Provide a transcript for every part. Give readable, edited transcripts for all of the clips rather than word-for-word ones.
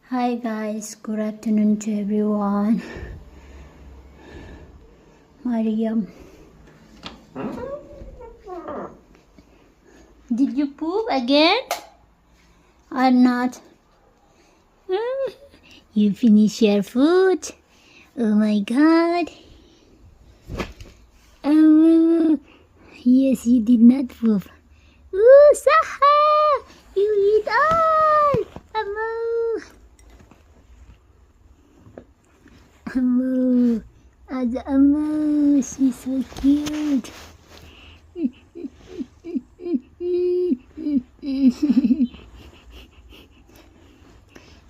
Hi guys, good afternoon to everyone. Mariam, did you poop again or not? You finish your food? Oh my god. Yes, you did not poop. Ooh, Saha! You eat all! Amu! Amu! Ada Amu! She's so cute.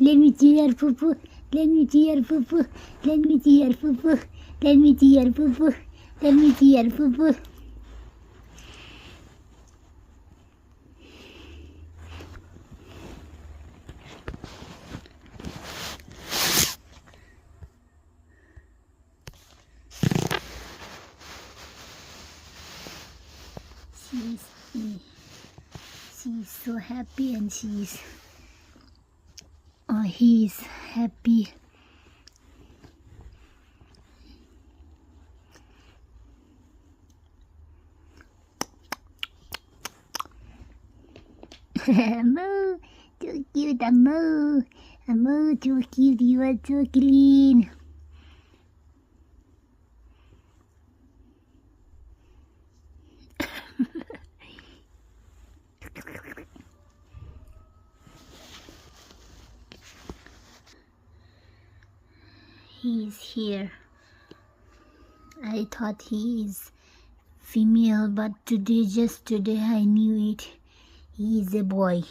Let me see your poo-poo. Let me see your poo-poo. Let me see your poo-poo. Let me see your poo-poo. Let me see your poo-poo. She's so happy and he's happy. Amu, so cute, Amu. Amu, so cute, you are so clean. He's here. I thought he is female, but just today I knew it. He is a boy.